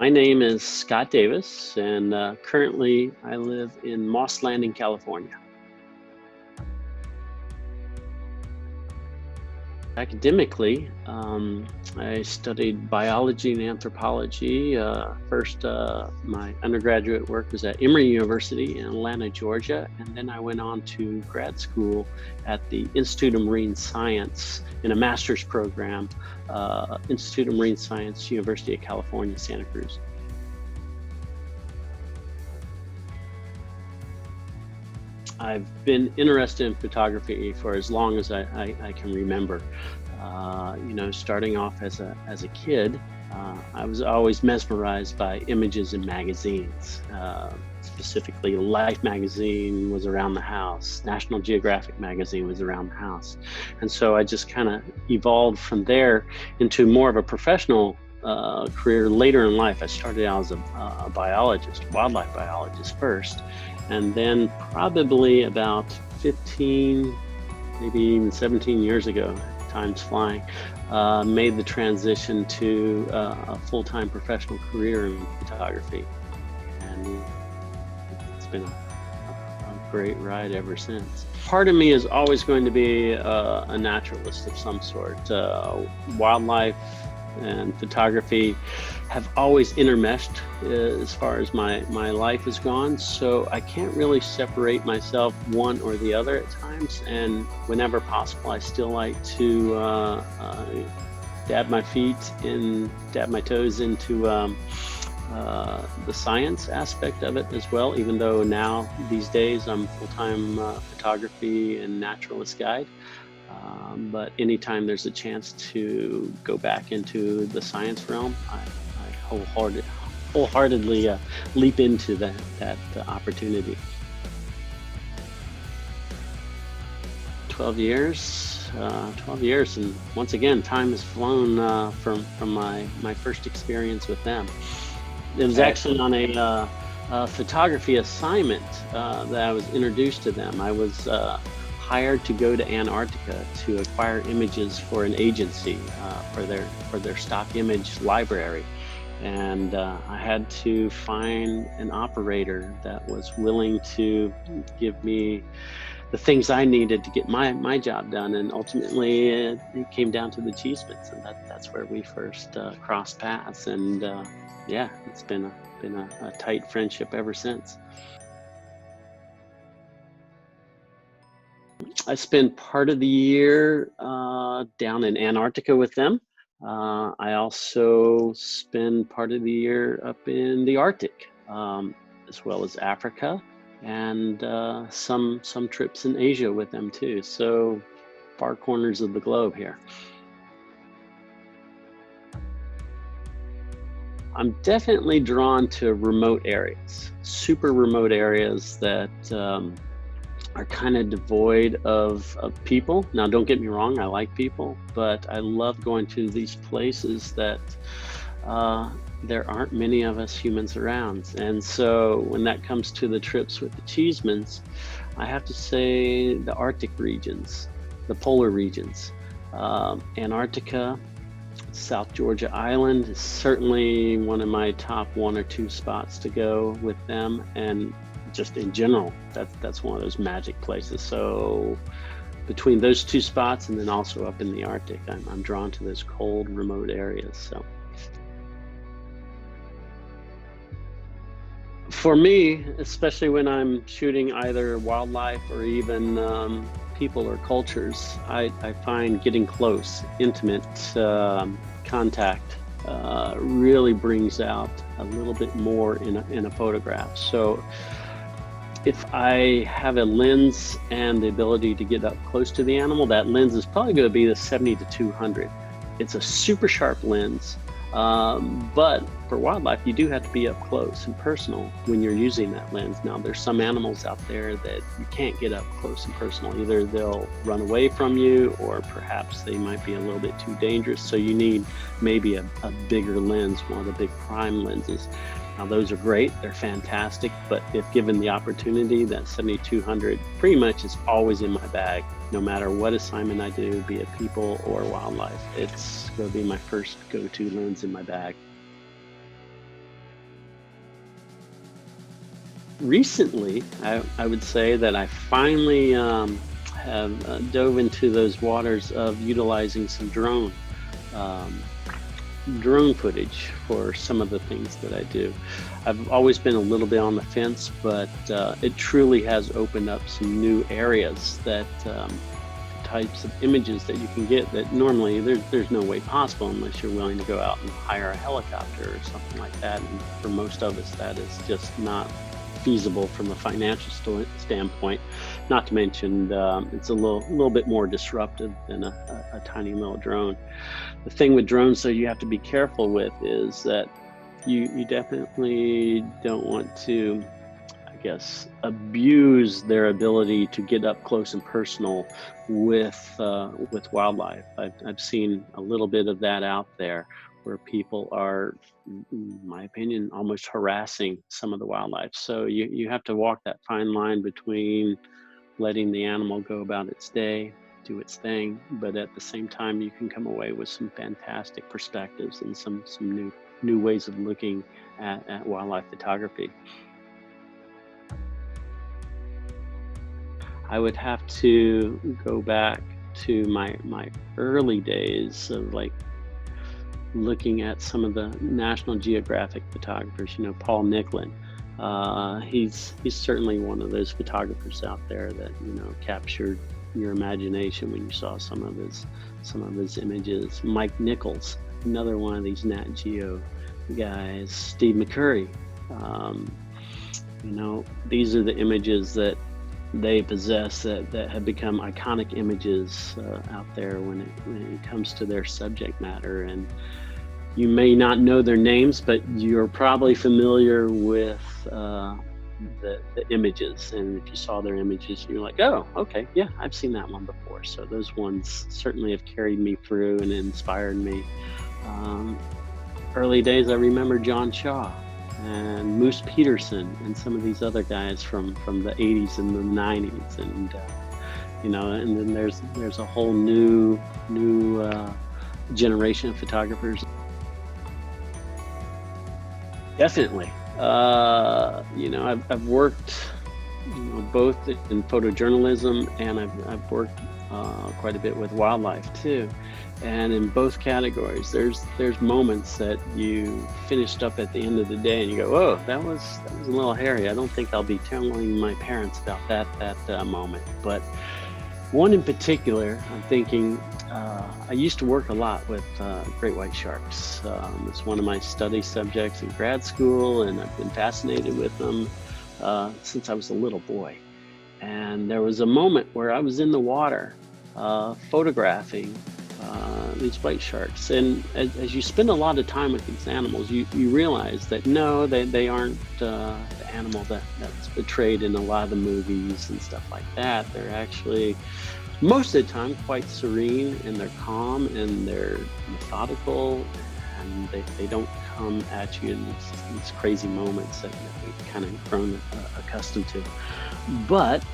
My name is Scott Davis, and currently I live in Moss Landing, California. Academically, I studied biology and anthropology. First, my undergraduate work was at Emory University in Atlanta, Georgia, and then I went on to grad school at the Institute of Marine Science in a master's program, Institute of Marine Science, University of California, Santa Cruz. I've been interested in photography for as long as I can remember. Starting off as a kid, I was always mesmerized by images in magazines. Specifically, Life magazine was around the house. National Geographic magazine was around the house. And so I just kind of evolved from there into more of a professional career later in life. I started out as a biologist, wildlife biologist first, and then probably about 15, maybe even 17 years ago, time's flying, made the transition to a full-time professional career in photography. And it's been a great ride ever since. Part of me is always going to be a naturalist of some sort. Wildlife and photography have always intermeshed as far as my life has gone, so I can't really separate myself one or the other at times, and whenever possible I still like to dab my toes into the science aspect of it as well, even though now these days I'm full-time photography and naturalist guide. But anytime there's a chance to go back into the science realm, I wholeheartedly leap into that opportunity. 12 years, and once again, time has flown from my first experience with them. It was actually on a photography assignment that I was introduced to them. I was hired to go to Antarctica to acquire images for an agency for their stock image library, and I had to find an operator that was willing to give me the things I needed to get my job done. And ultimately it came down to the Cheesemans, and that's where we first crossed paths, and yeah, it's been a tight friendship ever since. I spend part of the year down in Antarctica with them. I also spend part of the year up in the Arctic, as well as Africa, and some trips in Asia with them too. So far corners of the globe here. I'm definitely drawn to remote areas, super remote areas that are kind of devoid of people. Now, don't get me wrong, I like people, but I love going to these places that there aren't many of us humans around. And so when that comes to the trips with the Cheesemans, I have to say the Arctic regions, the polar regions, Antarctica, South Georgia Island is certainly one of my top 1 or 2 spots to go with them. And just in general, that's one of those magic places. So between those 2 spots and then also up in the Arctic, I'm drawn to those cold, remote areas. So for me, especially when I'm shooting either wildlife or even people or cultures, I find getting close, intimate contact really brings out a little bit more in a photograph. So if I have a lens and the ability to get up close to the animal, that lens is probably going to be the 70-200. It's a super sharp lens, but for wildlife, you do have to be up close and personal when you're using that lens. Now, there's some animals out there that you can't get up close and personal. Either they'll run away from you, or perhaps they might be a little bit too dangerous. So you need maybe a bigger lens, one of the big prime lenses. Now, those are great, they're fantastic, but if given the opportunity, that 70-200 pretty much is always in my bag. No matter what assignment I do, be it people or wildlife, it's going to be my first go-to lens in my bag. Recently, I would say that I finally have dove into those waters of utilizing some um, drone footage for some of the things that I do. I've always been a little bit on the fence, but it truly has opened up some new areas that types of images that you can get that normally there's no way possible unless you're willing to go out and hire a helicopter or something like that. And for most of us, that is just not feasible from a financial standpoint. Not to mention, it's a little bit more disruptive than a tiny little drone. The thing with drones, so you have to be careful with, is that you definitely don't want to, I guess, abuse their ability to get up close and personal with wildlife. I've seen a little bit of that out there, where people are, in my opinion, almost harassing some of the wildlife. So you have to walk that fine line between letting the animal go about its day, do its thing, but at the same time, you can come away with some fantastic perspectives and some new ways of looking at wildlife photography. I would have to go back to my early days of like looking at some of the National Geographic photographers. Paul Nicklin. He's certainly one of those photographers out there that captured your imagination when you saw some of his images. Mike Nichols, another one of these Nat Geo guys. Steve McCurry. Um, these are the images that they possess that have become iconic images out there when it comes to their subject matter. And you may not know their names, but you're probably familiar with the images. And if you saw their images, you're like, oh, okay, yeah, I've seen that one before. So those ones certainly have carried me through and inspired me. Um, Early days, I remember John Shaw and Moose Peterson and some of these other guys from the 80s and the 90s. And then there's a whole new generation of photographers. Definitely. I've worked, both in photojournalism, and I've worked quite a bit with wildlife too. And in both categories, there's moments that you finished up at the end of the day, and you go, "Oh, that was a little hairy. I don't think I'll be telling my parents about that moment." But one in particular, I'm thinking. I used to work a lot with great white sharks. It's one of my study subjects in grad school, and I've been fascinated with them since I was a little boy. And there was a moment where I was in the water photographing these white sharks. And as you spend a lot of time with these animals, you realize that no, they aren't the animal that's portrayed in a lot of the movies and stuff like that. They're actually, most of the time, quite serene, and they're calm, and they're methodical, and they don't come at you in these crazy moments that we've kind of grown accustomed to. But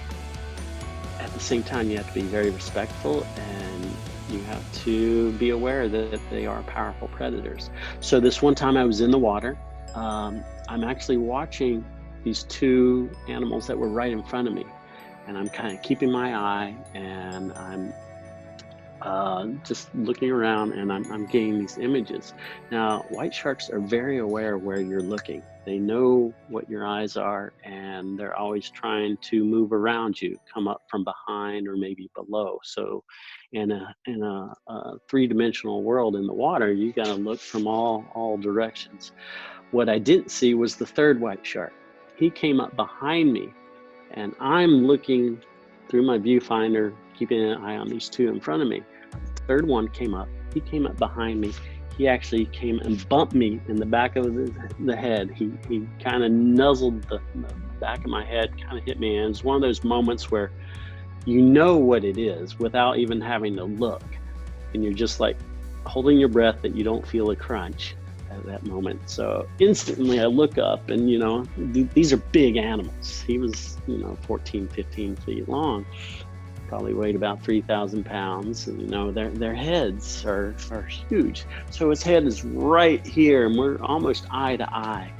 at the same time, you have to be very respectful, and you have to be aware that they are powerful predators. So this one time I was in the water. I'm actually watching these two animals that were right in front of me, and I'm kind of keeping my eye, and I'm just looking around, and I'm getting these images. Now, white sharks are very aware of where you're looking. They know what your eyes are, and they're always trying to move around you, come up from behind or maybe below. So in a three-dimensional world in the water, you got to look from all directions. What I didn't see was the third white shark. He came up behind me, and I'm looking through my viewfinder, keeping an eye on these two in front of me. The third one came up. He came up behind me. He actually came and bumped me in the back of the head. He kind of nuzzled the back of my head, kind of hit me. And it's one of those moments where you know what it is without even having to look. And you're just like holding your breath that you don't feel a crunch at that moment. So instantly I look up, and these are big animals. He was 14, 15 feet long, probably weighed about 3,000 pounds. And their heads are huge. So his head is right here, and we're almost eye to eye.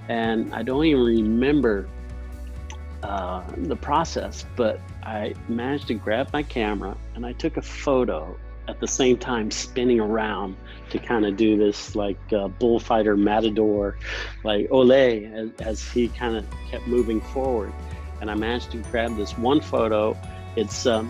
And I don't even remember the process, but I managed to grab my camera and I took a photo at the same time spinning around to kind of do this like bullfighter matador, like ole, as he kind of kept moving forward. And I managed to grab this one photo. It's a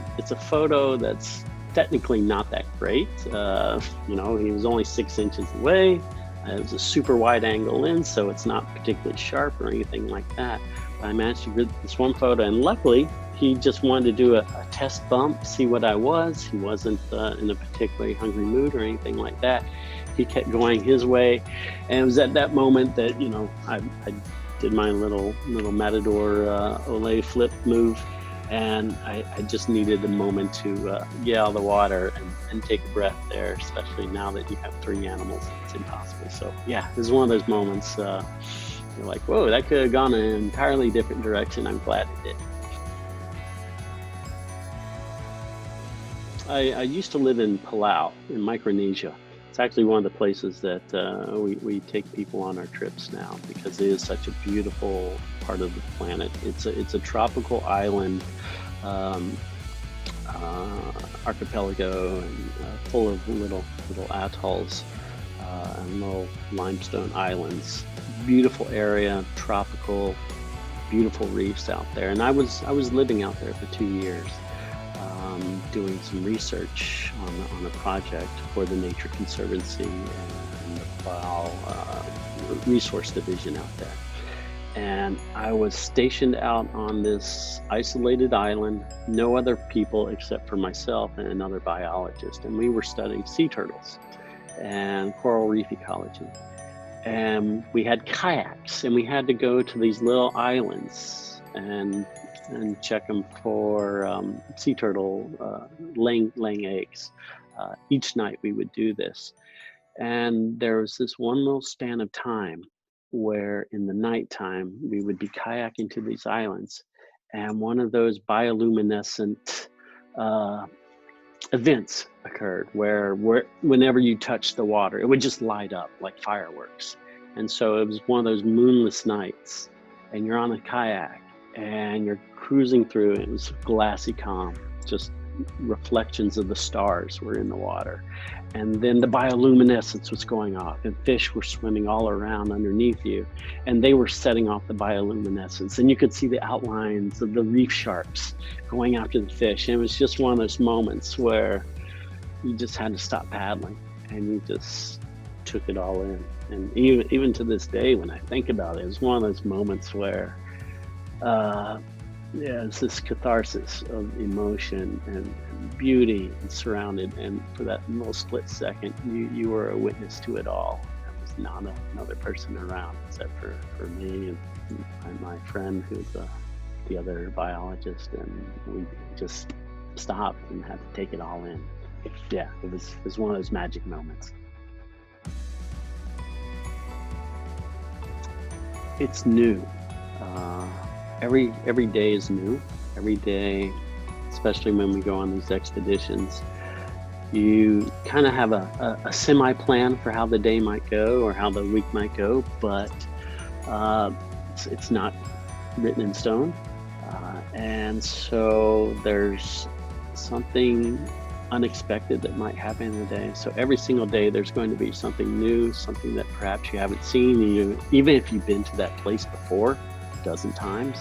photo that's technically not that great. He was only 6 inches away. It was a super wide angle lens, so it's not particularly sharp or anything like that. But I managed to get this one photo, and luckily, he just wanted to do a test bump, see what I was. He wasn't in a particularly hungry mood or anything like that. He kept going his way, and it was at that moment that I did my little matador ole flip move, and I just needed a moment to get out of the water and take a breath there, especially now that you have 3 animals. It's impossible. So yeah, this is one of those moments you're like, whoa, that could have gone in an entirely different direction. I'm glad it did. I used to live in Palau in Micronesia. It's actually one of the places that we take people on our trips now, because it is such a beautiful part of the planet. It's a tropical island archipelago, and full of little atolls and little limestone islands. Beautiful area, tropical, beautiful reefs out there. And I was living out there for 2 years. Doing some research on a project for the Nature Conservancy and the Palau Resource Division out there. And I was stationed out on this isolated island, no other people except for myself and another biologist. And we were studying sea turtles and coral reef ecology. And we had kayaks, and we had to go to these little islands and check them for sea turtle laying eggs. Each night we would do this. And there was this one little span of time where in the nighttime we would be kayaking to these islands, and one of those bioluminescent events occurred where whenever you touched the water, it would just light up like fireworks. And so it was one of those moonless nights, and you're on a kayak and you're cruising through, and it was glassy calm, just reflections of the stars were in the water. And then the bioluminescence was going off, and fish were swimming all around underneath you, and they were setting off the bioluminescence, and you could see the outlines of the reef sharks going after the fish. And it was just one of those moments where you just had to stop paddling and you just took it all in. And even to this day, when I think about it, it's one of those moments where it's this catharsis of emotion and beauty and surrounded, and for that little split second, you were a witness to it all. There was not another person around except for me and my friend who's the other biologist, and we just stopped and had to take it all in. Yeah, it was one of those magic moments. It's new. Every day is new. Every day, especially when we go on these expeditions, you kind of have a semi-plan for how the day might go or how the week might go, but it's not written in stone. And so there's something unexpected that might happen in the day. So every single day there's going to be something new, something that perhaps you haven't seen, even if you've been to that place before a dozen times.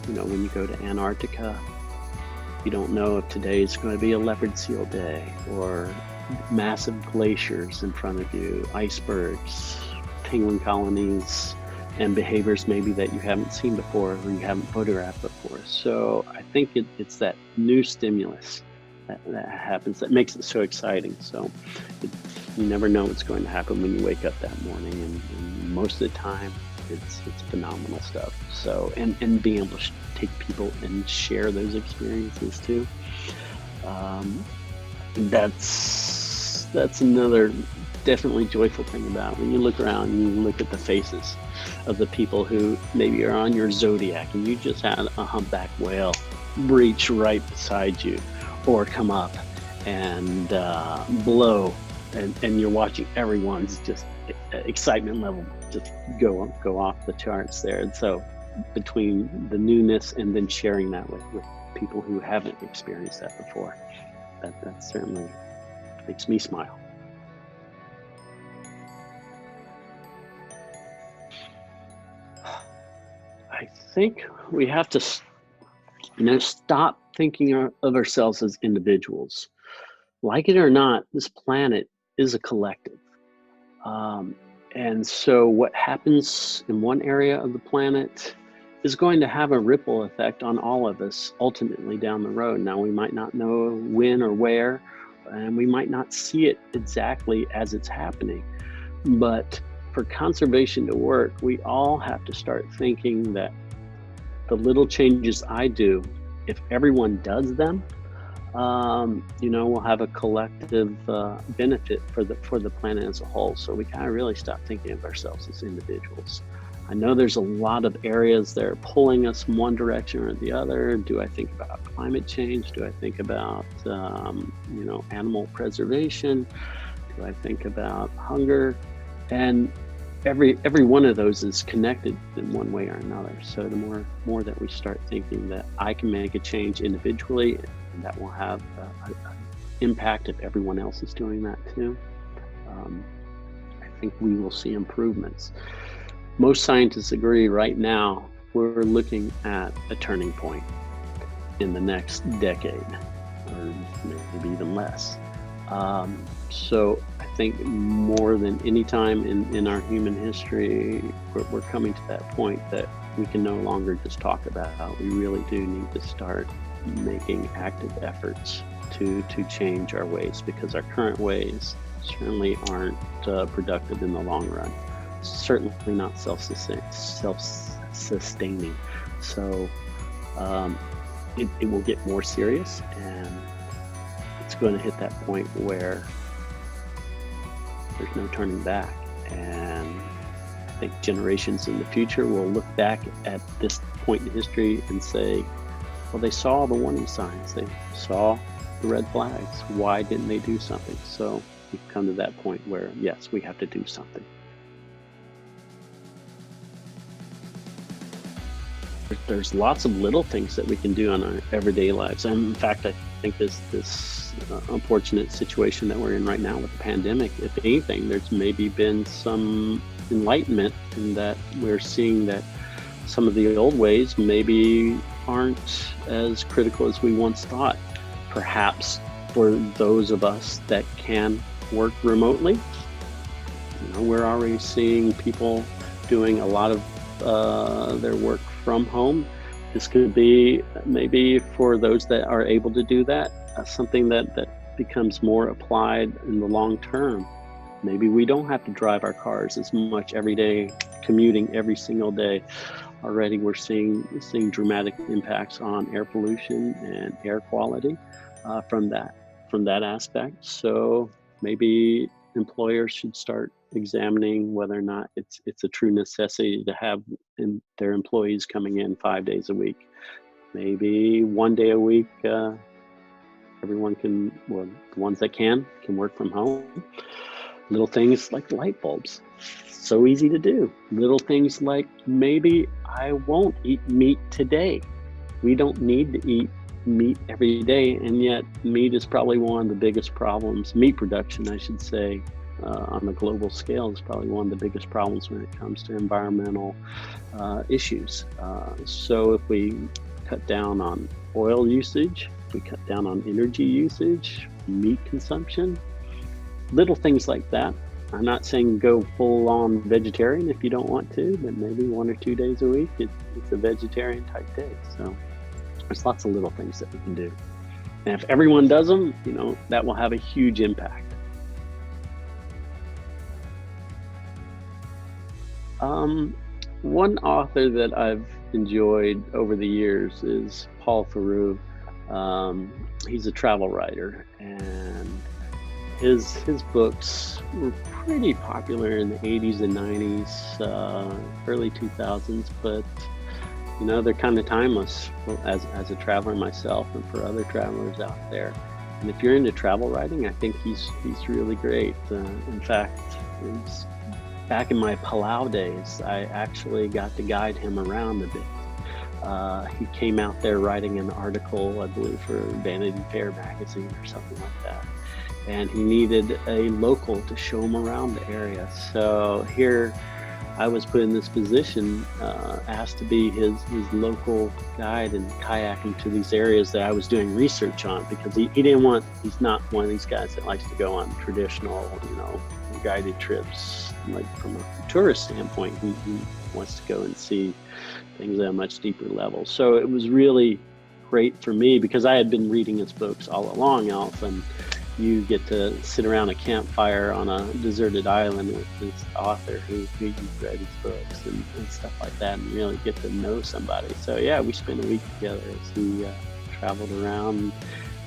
When you go to Antarctica, you don't know if today is going to be a leopard seal day, or massive glaciers in front of you, icebergs, penguin colonies, and behaviors maybe that you haven't seen before or you haven't photographed before. So I think it's that new stimulus that happens that makes it so exciting. So you never know what's going to happen when you wake up that morning, and most of the time it's phenomenal stuff. So and being able to take people and share those experiences too. That's another definitely joyful thing about when you look around and you look at the faces of the people who maybe are on your Zodiac, and you just had a humpback whale breach right beside you or come up and blow, and you're watching everyone's just excitement level just go off the charts there. And so between the newness and then sharing that with people who haven't experienced that before. That certainly makes me smile. I think we have to stop thinking of ourselves as individuals. Like it or not, this planet is a collective. And so what happens in one area of the planet is going to have a ripple effect on all of us ultimately down the road. Now, we might not know when or where, and we might not see it exactly as it's happening. But for conservation to work, we all have to start thinking that the little changes I do, if everyone does them, we'll have a collective benefit for the planet as a whole. So we gotta really stop thinking of ourselves as individuals. I know there's a lot of areas that are pulling us in one direction or the other. Do I think about climate change? Do I think about animal preservation? Do I think about hunger? And every one of those is connected in one way or another. So the more that we start thinking that I can make a change individually, and that will have an impact if everyone else is doing that too, I think we will see improvements. Most scientists agree right now we're looking at a turning point in the next decade, or maybe even less. So I think more than any time in our human history, we're coming to that point that we can no longer just talk about how we really do need to start making active efforts to change our ways, because our current ways certainly aren't productive in the long run. Certainly not self-sustaining. So it will get more serious, and it's going to hit that point where there's no turning back. And I think generations in the future will look back at this point in history and say, well, they saw the warning signs, they saw the red flags. Why didn't they do something? So we've come to that point where, yes, we have to do something. There's lots of little things that we can do in our everyday lives. And in fact, I think this unfortunate situation that we're in right now with the pandemic, if anything, there's maybe been some enlightenment in that we're seeing that some of the old ways maybe aren't as critical as we once thought. Perhaps for those of us that can work remotely, we're already seeing people doing a lot of their work from home. This could be maybe for those that are able to do that, something that becomes more applied in the long term. Maybe we don't have to drive our cars as much every day, commuting every single day. Already we're seeing dramatic impacts on air pollution and air quality from that aspect. So maybe employers should start examining whether or not it's a true necessity to have their employees coming in 5 days a week. Maybe 1 day a week, everyone the ones that can work from home. Little things like light bulbs, so easy to do. Little things like, maybe I won't eat meat today. We don't need to eat meat every day, and yet meat is probably one of the biggest problems. Meat production, I should say, on the global scale is probably one of the biggest problems when it comes to environmental issues. So if we cut down on oil usage, if we cut down on energy usage, meat consumption, little things like that. I'm not saying go full on vegetarian if you don't want to, but maybe 1 or 2 days a week, it's a vegetarian type day. So there's lots of little things that we can do. And if everyone does them, that will have a huge impact. One author that I've enjoyed over the years is Paul Theroux. He's a travel writer, and his books were pretty popular in the 80s and 90s, early 2000s, but they're kind of timeless as a traveler myself and for other travelers out there. And if you're into travel writing, I think he's really great. In fact, back in my Palau days, I actually got to guide him around a bit. He came out there writing an article, I believe, for Vanity Fair magazine or something like that. And he needed a local to show him around the area. So here I was put in this position, asked to be his local guide and kayak him to these areas that I was doing research on, because he's not one of these guys that likes to go on traditional, guided trips, like from a tourist standpoint. He wants to go and see things at a much deeper level. So it was really great for me because I had been reading his books all along. Often you get to sit around a campfire on a deserted island with this author who you've read his books and stuff like that, and really get to know somebody. So yeah, we spent a week together as he traveled around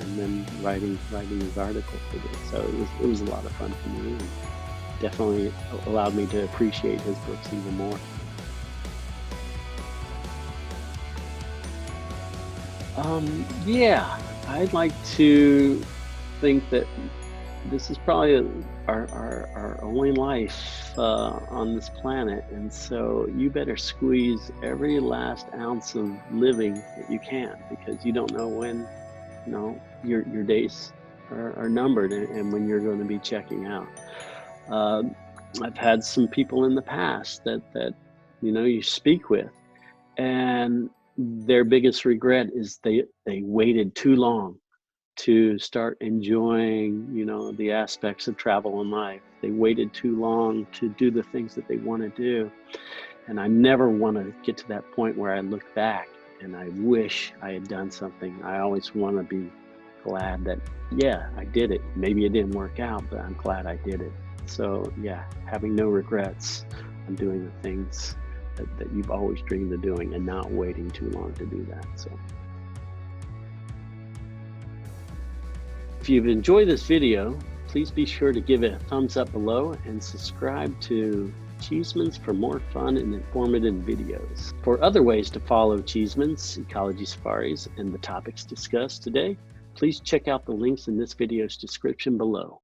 and then writing his article for this. So it was a lot of fun for me, and definitely allowed me to appreciate his books even more. Yeah, I'd like to think that this is probably our only life on this planet, and so you better squeeze every last ounce of living that you can, because you don't know when your days are numbered and when you're going to be checking out. I've had some people in the past that you speak with, and their biggest regret is they waited too long to start enjoying, the aspects of travel in life. They waited too long to do the things that they want to do. And I never want to get to that point where I look back and I wish I had done something. I always want to be glad that, yeah, I did it. Maybe it didn't work out, but I'm glad I did it. So yeah, having no regrets on doing the things that you've always dreamed of doing, and not waiting too long to do that. So if you've enjoyed this video, please be sure to give it a thumbs up below and subscribe to Cheesemans for more fun and informative videos. For other ways to follow Cheesemans, Ecology Safaris, and the topics discussed today, please check out the links in this video's description below.